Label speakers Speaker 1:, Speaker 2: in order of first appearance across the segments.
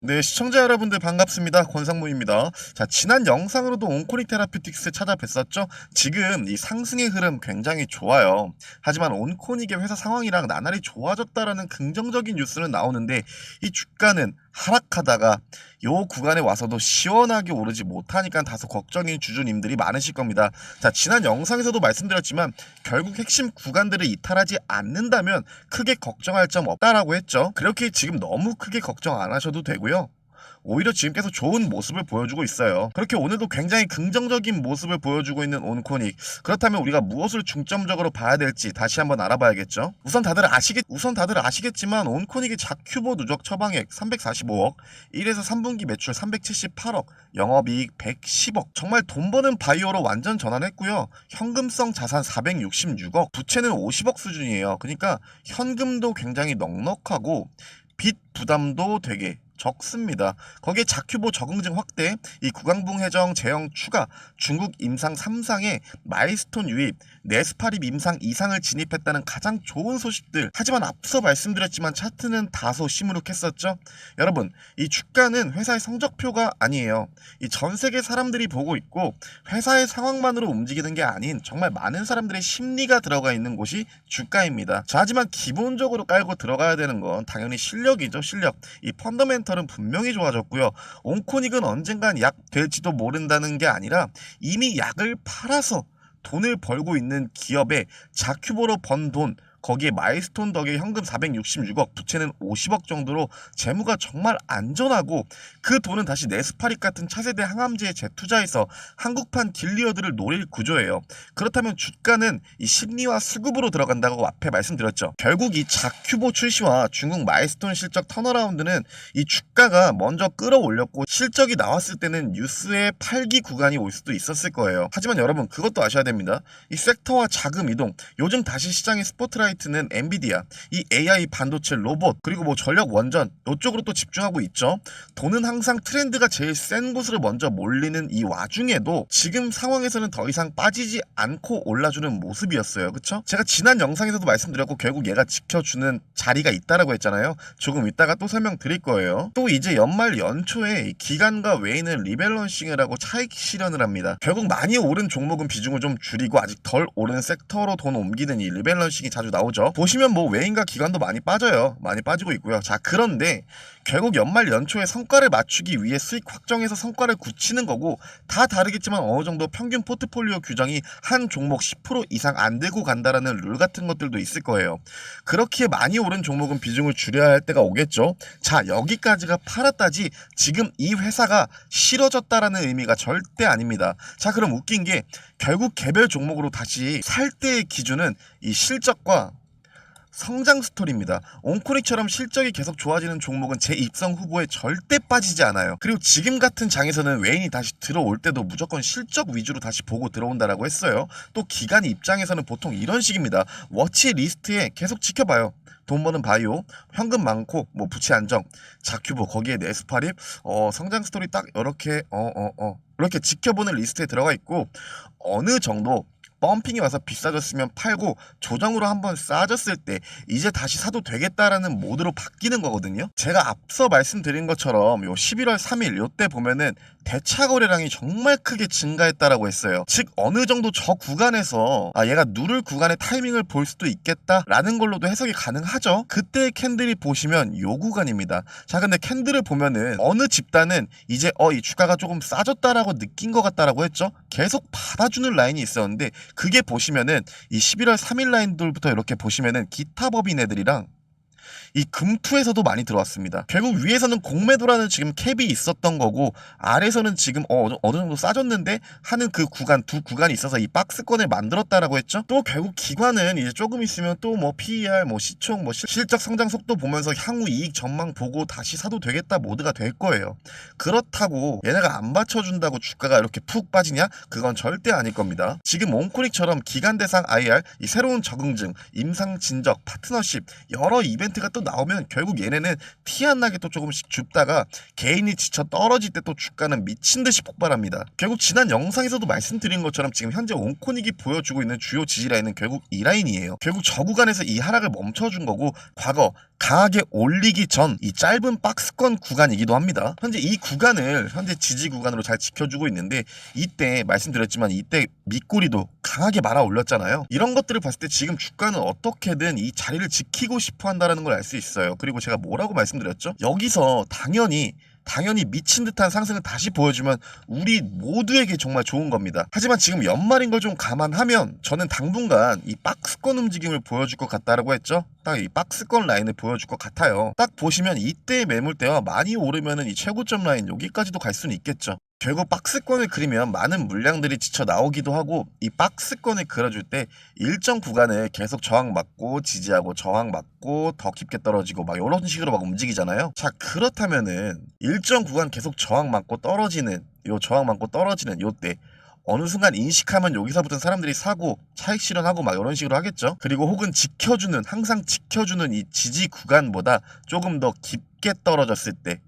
Speaker 1: 네, 시청자 여러분들 반갑습니다. 권상무입니다. 자, 지난 영상으로도 온코닉 테라퓨틱스 찾아뵀었죠? 지금 이 상승의 흐름 굉장히 좋아요. 하지만 온코닉의 회사 상황이랑 나날이 좋아졌다라는 긍정적인 뉴스는 나오는데 이 주가는 하락하다가 요 구간에 와서도 시원하게 오르지 못하니까 다소 걱정인 주주님들이 많으실 겁니다. 자, 지난 영상에서도 말씀드렸지만 결국 핵심 구간들을 이탈하지 않는다면 크게 걱정할 점 없다라고 했죠. 그렇게 지금 너무 크게 걱정 안 하셔도 되고요. 오히려 지금 계속 좋은 모습을 보여주고 있어요. 그렇게 오늘도 굉장히 긍정적인 모습을 보여주고 있는 온코닉. 그렇다면 우리가 무엇을 중점적으로 봐야 될지 다시 한번 알아봐야겠죠. 우선 다들 아시겠지만 온코닉의 자큐보 누적 처방액 345억, 1에서 3분기 매출 378억, 영업이익 110억. 정말 돈 버는 바이오로 완전 전환했고요. 현금성 자산 466억, 부채는 50억 수준이에요. 그러니까 현금도 굉장히 넉넉하고 빚 부담도 되게 적습니다. 거기에 자큐보 적응증 확대, 이 구강봉 해정 제형 추가, 중국 임상 3상에 마일스톤 유입, 네스파립 임상 2상을 진입했다는 가장 좋은 소식들. 하지만 앞서 말씀드렸지만 차트는 다소 시무룩했었죠. 여러분, 이 주가는 회사의 성적표가 아니에요. 이 전 세계 사람들이 보고 있고 회사의 상황만으로 움직이는 게 아닌 정말 많은 사람들의 심리가 들어가 있는 곳이 주가입니다. 자, 하지만 기본적으로 깔고 들어가야 되는 건 당연히 실력이죠. 실력. 이 펀더멘털은 분명히 좋아졌고요. 온코닉은 언젠간 약 될지도 모른다는 게 아니라 이미 약을 팔아서 돈을 벌고 있는 기업에 자큐보로 번 돈, 거기에 마일스톤 덕에 현금 466억, 부채는 50억 정도로 재무가 정말 안전하고 그 돈은 다시 네스파릭 같은 차세대 항암제에 재투자해서 한국판 길리어드를 노릴 구조예요. 그렇다면 주가는 이 심리와 수급으로 들어간다고 앞에 말씀드렸죠. 결국 이 자큐보 출시와 중국 마일스톤 실적 턴어라운드는 이 주가가 먼저 끌어올렸고 실적이 나왔을 때는 뉴스의 팔기 구간이 올 수도 있었을 거예요. 하지만 여러분, 그것도 아셔야 됩니다. 이 섹터와 자금 이동, 요즘 다시 시장의 스포트라이트 는 엔비디아, 이 AI 반도체 로봇, 그리고 뭐 전력 원전 이쪽으로 또 집중하고 있죠. 돈은 항상 트렌드가 제일 센 곳으로 먼저 몰리는 이 와중에도 지금 상황에서는 더 이상 빠지지 않고 올라주는 모습이었어요. 그쵸? 제가 지난 영상에서도 말씀드렸고 결국 얘가 지켜주는 자리가 있다라고 했잖아요. 조금 이따가 또 설명드릴 거예요. 또 이제 연말 연초에 기관과 외인은 리밸런싱을 하고 차익 실현을 합니다. 결국 많이 오른 종목은 비중을 좀 줄이고 아직 덜 오른 섹터로 돈 옮기는 이 리밸런싱이 자주 나오죠. 보시면 뭐 외인과 기관도 많이 빠져요. 많이 빠지고 있고요. 자, 그런데 결국 연말 연초에 성과를 맞추기 위해 수익 확정해서 성과를 굳히는 거고 다 다르겠지만 어느 정도 평균 포트폴리오 규정이 한 종목 10% 이상 안 되고 간다라는 룰 같은 것들도 있을 거예요. 그렇게 많이 오른 종목은 비중을 줄여야 할 때가 오겠죠. 자, 여기까지가 팔았다지 지금 이 회사가 싫어졌다라는 의미가 절대 아닙니다. 자, 그럼 웃긴 게 결국 개별 종목으로 다시 살 때의 기준은 이 실적과 성장 스토리입니다. 온코닉처럼 실적이 계속 좋아지는 종목은 제 입성 후보에 절대 빠지지 않아요. 그리고 지금 같은 장에서는 외인이 다시 들어올 때도 무조건 실적 위주로 다시 보고 들어온다라고 했어요. 또 기관 입장에서는 보통 이런 식입니다. 워치 리스트에 계속 지켜봐요. 돈 버는 바이오, 현금 많고 뭐 부채 안정, 자큐보, 거기에 네스파립, 성장 스토리 딱 이렇게 이렇게 지켜보는 리스트에 들어가 있고 어느 정도 펌핑이 와서 비싸졌으면 팔고 조정으로 한번 싸졌을 때 이제 다시 사도 되겠다라는 모드로 바뀌는 거거든요. 제가 앞서 말씀드린 것처럼 요 11월 3일 요때 보면은 대차 거래량이 정말 크게 증가했다라고 했어요. 즉 어느 정도 저 구간에서 얘가 누를 구간의 타이밍을 볼 수도 있겠다라는 걸로도 해석이 가능하죠. 그때의 캔들이 보시면 요 구간입니다. 자, 근데 캔들을 보면은 어느 집단은 이제 이 주가가 조금 싸졌다라고 느낀 것 같다라고 했죠. 계속 받아주는 라인이 있었는데 그게 보시면은 이 11월 3일 라인들부터 이렇게 보시면은 기타 법인 애들이랑 이 금투에서도 많이 들어왔습니다. 결국 위에서는 공매도라는 지금 캡이 있었던 거고 아래에서는 지금 어느 정도 싸졌는데 하는 그 구간, 두 구간이 있어서 이 박스권을 만들었다라고 했죠. 또 결국 기관은 이제 조금 있으면 또 뭐 PER, 뭐 시총, 뭐 실적 성장 속도 보면서 향후 이익 전망 보고 다시 사도 되겠다 모드가 될 거예요. 그렇다고 얘네가 안 받쳐준다고 주가가 이렇게 푹 빠지냐? 그건 절대 아닐 겁니다. 지금 온코닉처럼 기관 대상 IR, 이 새로운 적응증, 임상 진적, 파트너십 여러 이벤트가 또 나오면 결국 얘네는 티 안 나게 또 조금씩 줍다가 개인이 지쳐 떨어질 때 또 주가는 미친 듯이 폭발합니다. 결국 지난 영상에서도 말씀드린 것처럼 지금 현재 온코닉이 보여주고 있는 주요 지지 라인은 결국 이 라인이에요. 결국 저 구간에서 이 하락을 멈춰준 거고 과거 강하게 올리기 전 이 짧은 박스권 구간이기도 합니다. 현재 이 구간을 현재 지지 구간으로 잘 지켜주고 있는데 이때 말씀드렸지만 이때 밑꼬리도 강하게 말아 올렸잖아요. 이런 것들을 봤을 때 지금 주가는 어떻게든 이 자리를 지키고 싶어 한다는 걸 알 수 있어요. 그리고 제가 뭐라고 말씀드렸죠? 여기서 당연히 미친 듯한 상승을 다시 보여주면 우리 모두에게 정말 좋은 겁니다. 하지만 지금 연말인 걸 좀 감안하면 저는 당분간 이 박스권 움직임을 보여줄 것 같다라고 했죠. 딱 이 박스권 라인을 보여줄 것 같아요. 딱 보시면 이때 매물대와 많이 오르면은 이 최고점 라인 여기까지도 갈 수는 있겠죠. 결국 박스권을 그리면 많은 물량들이 지쳐 나오기도 하고 이 박스권을 그려줄 때 일정 구간을 계속 저항 맞고 지지하고 저항 맞고 더 깊게 떨어지고 막 이런 식으로 막 움직이잖아요. 자, 그렇다면은 일정 구간 계속 저항 맞고 떨어지는 요때 어느 순간 인식하면 여기서부터 사람들이 사고 차익 실현하고 막 이런 식으로 하겠죠. 그리고 혹은 항상 지켜주는 이 지지 구간보다 조금 더 깊게 떨어졌을 때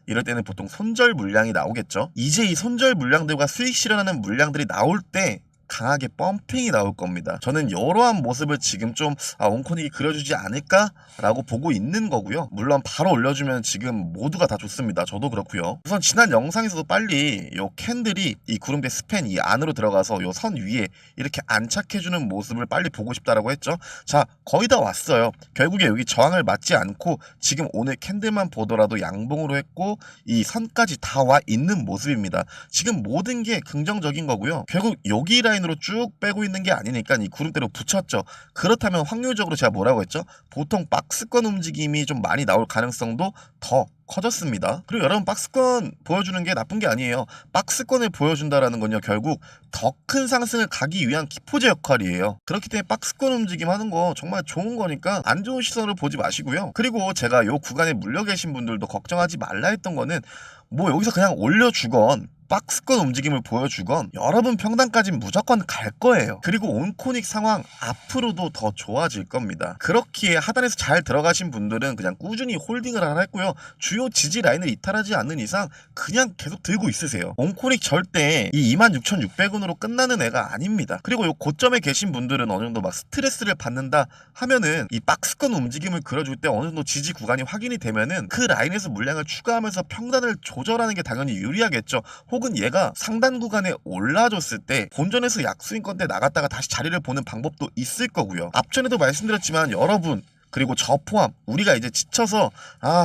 Speaker 1: 이럴 때는 보통 손절 물량이 나오겠죠. 이제 이 손절 물량들과 수익 실현하는 물량들이 나올 때 강하게 펌핑이 나올 겁니다. 저는 이러한 모습을 지금 좀 온코닉이 그려주지 않을까라고 보고 있는 거고요. 물론 바로 올려주면 지금 모두가 다 좋습니다. 저도 그렇고요. 우선 지난 영상에서도 빨리 요 캔들이 이 구름대 스팬 이 안으로 들어가서 요 선 위에 이렇게 안착해주는 모습을 빨리 보고 싶다라고 했죠. 자, 거의 다 왔어요. 결국에 여기 저항을 맞지 않고 지금 오늘 캔들만 보더라도 양봉으로 했고 이 선까지 다 와 있는 모습입니다. 지금 모든 게 긍정적인 거고요. 결국 여기 라인으로 쭉 빼고 있는 게 아니니까 이 구름대로 붙였죠. 그렇다면 확률적으로 제가 뭐라고 했죠? 보통 박스권 움직임이 좀 많이 나올 가능성도 더 커졌습니다. 그리고 여러분 박스권 보여주는 게 나쁜 게 아니에요. 박스권을 보여준다라는 건요 결국 더 큰 상승을 가기 위한 기포제 역할이에요. 그렇기 때문에 박스권 움직임 하는 거 정말 좋은 거니까 안 좋은 시선으로 보지 마시고요. 그리고 제가 요 구간에 물려 계신 분들도 걱정하지 말라 했던 거는 뭐 여기서 그냥 올려주건 박스권 움직임을 보여주건 여러분 평단까지는 무조건 갈 거예요. 그리고 온코닉 상황 앞으로도 더 좋아질 겁니다. 그렇기에 하단에서 잘 들어가신 분들은 그냥 꾸준히 홀딩을 하라 했고요. 주요 지지 라인을 이탈하지 않는 이상 그냥 계속 들고 있으세요. 온코닉 절대 이 26,600원으로 끝나는 애가 아닙니다. 그리고 요 고점에 계신 분들은 어느 정도 막 스트레스를 받는다 하면은 이 박스권 움직임을 그려줄 때 어느 정도 지지 구간이 확인이 되면은 그 라인에서 물량을 추가하면서 평단을 조절하는 게 당연히 유리하겠죠. 혹은 얘가 상단 구간에 올라줬을 때 본전에서 약수인권 때 나갔다가 다시 자리를 보는 방법도 있을 거고요. 앞전에도 말씀드렸지만 여러분 그리고 저 포함 우리가 이제 지쳐서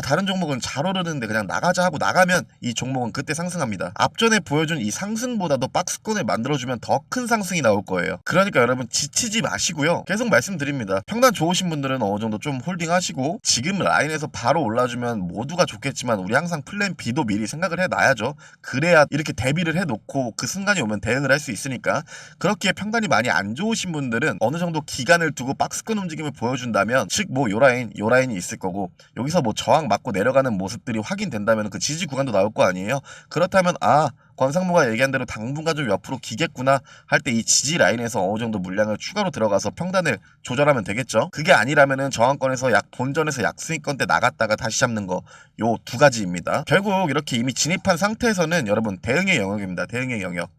Speaker 1: 다른 종목은 잘 오르는데 그냥 나가자 하고 나가면 이 종목은 그때 상승합니다. 앞전에 보여준 이 상승보다도 박스권을 만들어주면 더 큰 상승이 나올 거예요. 그러니까 여러분 지치지 마시고요. 계속 말씀드립니다. 평단 좋으신 분들은 어느 정도 좀 홀딩하시고 지금 라인에서 바로 올라주면 모두가 좋겠지만 우리 항상 플랜 B도 미리 생각을 해놔야죠. 그래야 이렇게 대비를 해놓고 그 순간이 오면 대응을 할 수 있으니까. 그렇기에 평단이 많이 안 좋으신 분들은 어느 정도 기간을 두고 박스권 움직임을 보여준다면 즉 뭐 요 라인이 있을 거고 여기서 뭐 저항 맞고 내려가는 모습들이 확인된다면 그 지지 구간도 나올 거 아니에요. 그렇다면 권상무가 얘기한 대로 당분간 좀 옆으로 기겠구나 할 때 이 지지 라인에서 어느 정도 물량을 추가로 들어가서 평단을 조절하면 되겠죠. 그게 아니라면은 저항권에서 본전에서 약수익권 때 나갔다가 다시 잡는 거 요 두 가지입니다. 결국 이렇게 이미 진입한 상태에서는 여러분 대응의 영역입니다. 대응의 영역.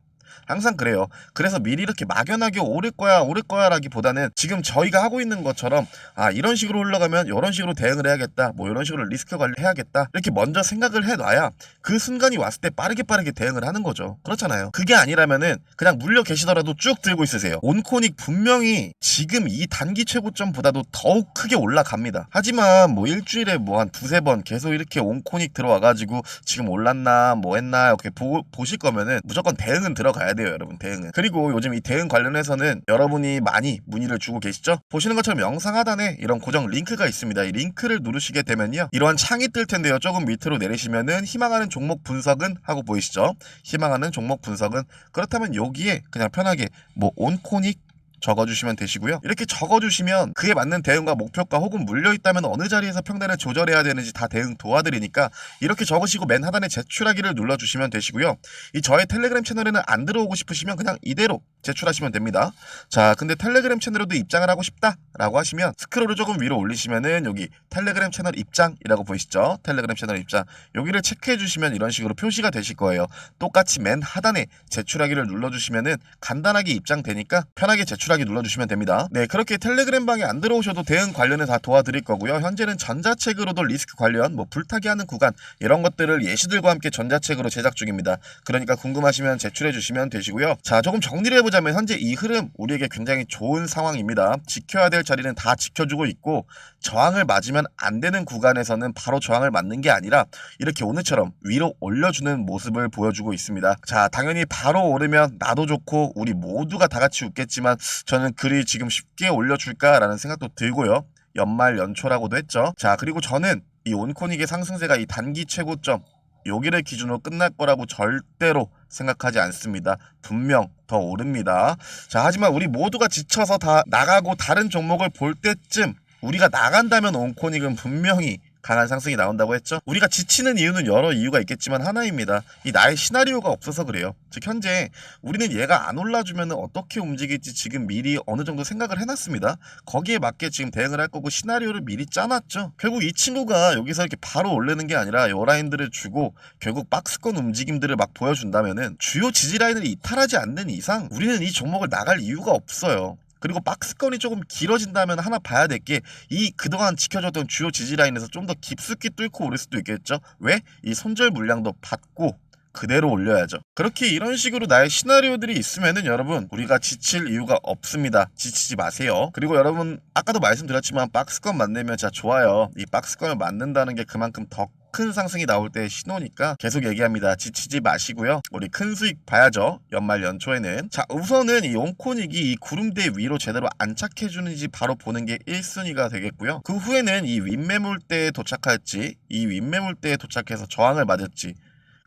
Speaker 1: 항상 그래요. 그래서 미리 이렇게 막연하게 오를 거야 라기보다는 지금 저희가 하고 있는 것처럼 이런 식으로 흘러가면 이런 식으로 대응을 해야겠다, 뭐 이런 식으로 리스크 관리해야겠다 이렇게 먼저 생각을 해놔야 그 순간이 왔을 때 빠르게 대응을 하는 거죠. 그렇잖아요. 그게 아니라면은 그냥 물려 계시더라도 쭉 들고 있으세요. 온코닉 분명히 지금 이 단기 최고점보다도 더욱 크게 올라갑니다. 하지만 뭐 일주일에 뭐 한 두세 번 계속 이렇게 온코닉 들어와가지고 지금 올랐나 뭐 했나 이렇게 보실 거면은 무조건 대응은 들어가야 돼요, 여러분. 대응은. 그리고 요즘 이 대응 관련해서는 여러분이 많이 문의를 주고 계시죠? 보시는 것처럼 영상 하단에 이런 고정 링크가 있습니다. 이 링크를 누르시게 되면요, 이러한 창이 뜰 텐데요. 조금 밑으로 내리시면은 희망하는 종목 분석은 하고 보이시죠? 희망하는 종목 분석은. 그렇다면 여기에 그냥 편하게 뭐 온코닉 적어주시면 되시고요. 이렇게 적어주시면 그에 맞는 대응과 목표가 혹은 물려있다면 어느 자리에서 평단을 조절해야 되는지 다 대응 도와드리니까 이렇게 적으시고 맨 하단에 제출하기를 눌러주시면 되시고요. 이 저의 텔레그램 채널에는 안 들어오고 싶으시면 그냥 이대로 제출하시면 됩니다. 자, 근데 텔레그램 채널에도 입장을 하고 싶다 라고 하시면 스크롤을 조금 위로 올리시면은 여기 텔레그램 채널 입장이라고 보이시죠? 텔레그램 채널 입장, 여기를 체크해 주시면 이런 식으로 표시가 되실 거예요. 똑같이 맨 하단에 제출하기를 눌러주시면은 간단하게 입장되니까 편하게 제출하기 눌러주시면 됩니다. 네, 그렇게 텔레그램 방에 안 들어오셔도 대응 관련은 다 도와드릴 거고요. 현재는 전자책으로도 리스크 관련 뭐 불타기 하는 구간 이런 것들을 예시들과 함께 전자책으로 제작 중입니다. 그러니까 궁금하시면 제출해 주시면 되시고요. 자, 조금 정리를 해보자면 현재 이 흐름 우리에게 굉장히 좋은 상황입니다. 지켜야 될 자리는 다 지켜주고 있고 저항을 맞으면 안 되는 구간에서는 바로 저항을 맞는 게 아니라 이렇게 오늘처럼 위로 올려주는 모습을 보여주고 있습니다. 자, 당연히 바로 오르면 나도 좋고 우리 모두가 다 같이 웃겠지만 저는 그리 지금 쉽게 올려줄까라는 생각도 들고요. 연말 연초라고도 했죠. 자, 그리고 저는 이 온코닉의 상승세가 이 단기 최고점 여기를 기준으로 끝날 거라고 절대로 생각하지 않습니다. 분명 더 오릅니다. 자, 하지만 우리 모두가 지쳐서 다 나가고 다른 종목을 볼 때쯤 우리가 나간다면 온코닉은 분명히 강한 상승이 나온다고 했죠. 우리가 지치는 이유는 여러 이유가 있겠지만 하나입니다. 이 나의 시나리오가 없어서 그래요. 즉 현재 우리는 얘가 안 올라주면 어떻게 움직일지 지금 미리 어느 정도 생각을 해놨습니다. 거기에 맞게 지금 대응을 할 거고 시나리오를 미리 짜놨죠. 결국 이 친구가 여기서 이렇게 바로 오르는 게 아니라 요 라인들을 주고 결국 박스권 움직임들을 막 보여준다면은 주요 지지 라인을 이탈하지 않는 이상 우리는 이 종목을 나갈 이유가 없어요. 그리고 박스권이 조금 길어진다면 하나 봐야 될 게 이 그동안 지켜줬던 주요 지지라인에서 좀 더 깊숙이 뚫고 오를 수도 있겠죠. 왜? 이 손절 물량도 받고 그대로 올려야죠. 그렇게 이런 식으로 나의 시나리오들이 있으면은 여러분 우리가 지칠 이유가 없습니다. 지치지 마세요. 그리고 여러분 아까도 말씀드렸지만 박스권 만들면 진짜 좋아요. 이 박스권을 만든다는 게 그만큼 더 큰 상승이 나올 때의 신호니까 계속 얘기합니다. 지치지 마시고요. 우리 큰 수익 봐야죠. 연말 연초에는. 자, 우선은 이 온코닉이 이 구름대 위로 제대로 안착해주는지 바로 보는 게 1순위가 되겠고요. 그 후에는 이 윗매물대에 도착할지 이 윗매물대에 도착해서 저항을 맞을지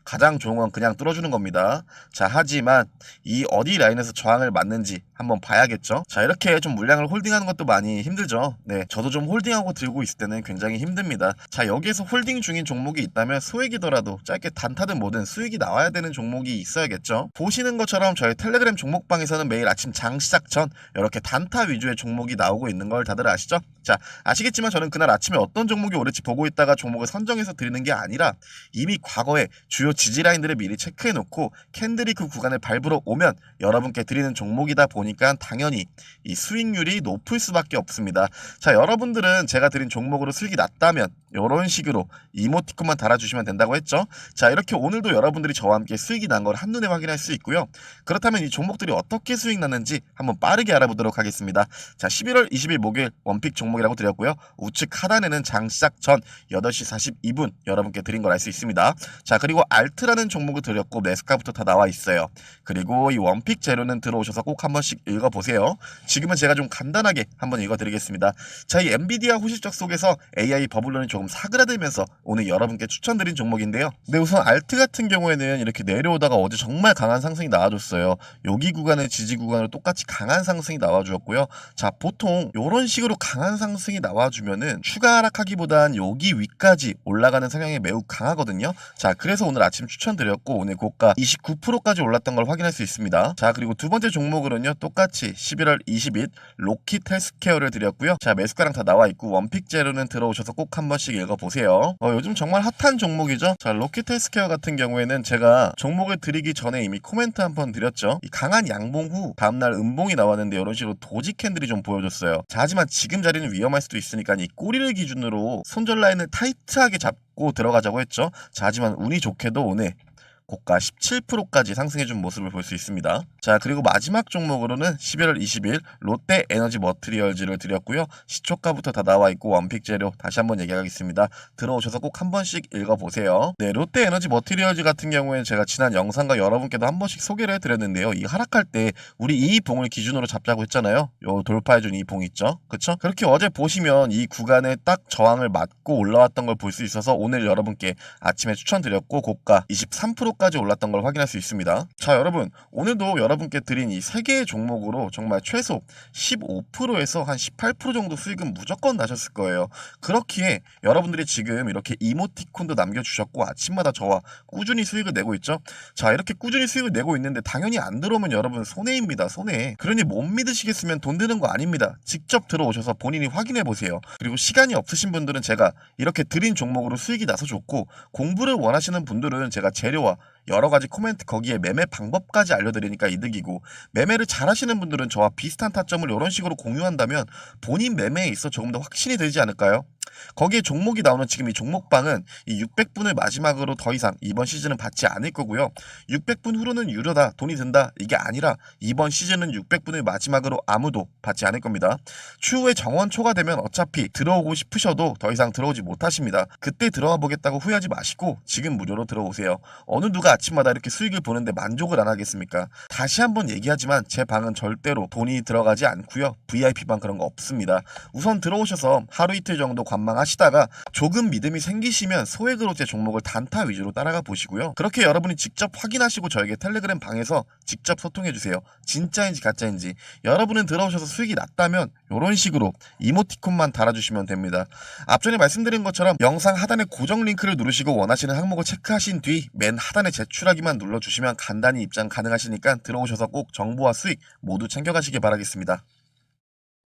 Speaker 1: 가장 좋은 건 그냥 뚫어주는 겁니다. 자, 하지만 이 어디 라인에서 저항을 맞는지 한번 봐야겠죠. 자, 이렇게 좀 물량을 홀딩하는 것도 많이 힘들죠. 네, 저도 좀 홀딩하고 들고 있을 때는 굉장히 힘듭니다. 자, 여기에서 홀딩 중인 종목이 있다면 소액이더라도 짧게 단타든 뭐든 수익이 나와야 되는 종목이 있어야겠죠. 보시는 것처럼 저희 텔레그램 종목방에서는 매일 아침 장 시작 전 이렇게 단타 위주의 종목이 나오고 있는 걸 다들 아시죠? 자, 아시겠지만 저는 그날 아침에 어떤 종목이 오를지 보고 있다가 종목을 선정해서 드리는 게 아니라 이미 과거에 주요 지지라인들을 미리 체크해놓고 캔들이 그 구간을 밟으러 오면 여러분께 드리는 종목이다 보니까 당연히 이 수익률이 높을 수밖에 없습니다. 자, 여러분들은 제가 드린 종목으로 수익이 났다면 이런 식으로 이모티콘만 달아주시면 된다고 했죠. 자, 이렇게 오늘도 여러분들이 저와 함께 수익이 난 걸 한눈에 확인할 수 있고요. 그렇다면 이 종목들이 어떻게 수익 났는지 한번 빠르게 알아보도록 하겠습니다. 자, 11월 20일 목요일 원픽 종목이라고 드렸고요. 우측 하단에는 장 시작 전 8시 42분 여러분께 드린 걸 알 수 있습니다. 자, 그리고 알트라는 종목을 드렸고 매수가부터 다 나와 있어요. 그리고 이 원픽 재료는 들어오셔서 꼭 한 번씩 읽어보세요. 지금은 제가 좀 간단하게 한번 읽어드리겠습니다. 자, 이 엔비디아 호실적 속에서 AI 버블론이 조금 사그라들면서 오늘 여러분께 추천드린 종목인데요. 네, 우선 알트 같은 경우에는 이렇게 내려오다가 어제 정말 강한 상승이 나와줬어요. 여기 구간의 지지 구간으로 똑같이 강한 상승이 나와주었고요. 자, 보통 이런 식으로 강한 상승이 나와주면은 추가 하락하기보단 여기 위까지 올라가는 성향이 매우 강하거든요. 자, 그래서 오늘 아침 추천드렸고 오늘 고가 29%까지 올랐던 걸 확인할 수 있습니다. 자, 그리고 두 번째 종목으로는요 똑같이 11월 20일 로킷 헬스케어를 드렸고요. 자, 매수가랑 다 나와 있고 원픽 재료는 들어오셔서 꼭 한 번씩 읽어보세요. 요즘 정말 핫한 종목이죠. 자, 로킷 헬스케어 같은 경우에는 제가 종목을 드리기 전에 이미 코멘트 한 번 드렸죠. 이 강한 양봉 후 다음날 음봉이 나왔는데 이런 식으로 도지 캔들이 좀 보여줬어요. 자, 하지만 지금 자리는 위험할 수도 있으니까 이 꼬리를 기준으로 손절 라인을 타이트하게 잡고 들어가자고 했죠. 자, 하지만 운이 좋게도 오늘 고가 17%까지 상승해준 모습을 볼 수 있습니다. 자, 그리고 마지막 종목으로는 11월 20일 롯데 에너지 머티리얼즈를 드렸고요. 시초가부터 다 나와 있고 원픽 재료 다시 한번 얘기하겠습니다. 들어오셔서 꼭 한 번씩 읽어보세요. 네, 롯데 에너지 머티리얼즈 같은 경우에는 제가 지난 영상과 여러분께도 한 번씩 소개를 해드렸는데요. 이 하락할 때 우리 이 봉을 기준으로 잡자고 했잖아요. 요 돌파해준 이 봉 있죠? 그쵸? 그렇게 어제 보시면 이 구간에 딱 저항을 맞고 올라왔던 걸 볼 수 있어서 오늘 여러분께 아침에 추천드렸고 고가 23% 정도까지 올랐던 걸 확인할 수 있습니다. 자, 여러분 오늘도 여러분께 드린 이 3개의 종목으로 정말 최소 15%에서 한 18% 정도 수익은 무조건 나셨을 거예요. 그렇기에 여러분들이 지금 이렇게 이모티콘도 남겨주셨고 아침마다 저와 꾸준히 수익을 내고 있죠. 자, 이렇게 꾸준히 수익을 내고 있는데 당연히 안 들어오면 여러분 손해입니다. 손해. 그러니 못 믿으시겠으면 돈 드는 거 아닙니다. 직접 들어오셔서 본인이 확인해 보세요. 그리고 시간이 없으신 분들은 제가 이렇게 드린 종목으로 수익이 나서 좋고, 공부를 원하시는 분들은 제가 재료와 여러 가지 코멘트 거기에 매매 방법까지 알려드리니까 이득이고, 매매를 잘하시는 분들은 저와 비슷한 타점을 이런 식으로 공유한다면 본인 매매에 있어 조금 더 확신이 되지 않을까요? 거기에 종목이 나오는 지금 이 종목방은 이 600분을 마지막으로 더 이상 이번 시즌은 받지 않을 거고요. 600분 후로는 유료다, 돈이 든다, 이게 아니라 이번 시즌은 600분을 마지막으로 아무도 받지 않을 겁니다. 추후에 정원 초과되면 어차피 들어오고 싶으셔도 더 이상 들어오지 못하십니다. 그때 들어와 보겠다고 후회하지 마시고 지금 무료로 들어오세요. 어느 누가 아침마다 이렇게 수익을 보는데 만족을 안 하겠습니까? 다시 한번 얘기하지만 제 방은 절대로 돈이 들어가지 않고요. VIP방 그런 거 없습니다. 우선 들어오셔서 하루 이틀 정도 관망하시다가 조금 믿음이 생기시면 소액으로 제 종목을 단타 위주로 따라가 보시고요. 그렇게 여러분이 직접 확인하시고 저에게 텔레그램 방에서 직접 소통해주세요. 진짜인지 가짜인지. 여러분은 들어오셔서 수익이 났다면 이런 식으로 이모티콘만 달아주시면 됩니다. 앞전에 말씀드린 것처럼 영상 하단에 고정 링크를 누르시고 원하시는 항목을 체크하신 뒤 맨 하단에 제출하기만 눌러주시면 간단히 입장 가능하시니까 들어오셔서 꼭 정보와 수익 모두 챙겨가시길 바라겠습니다.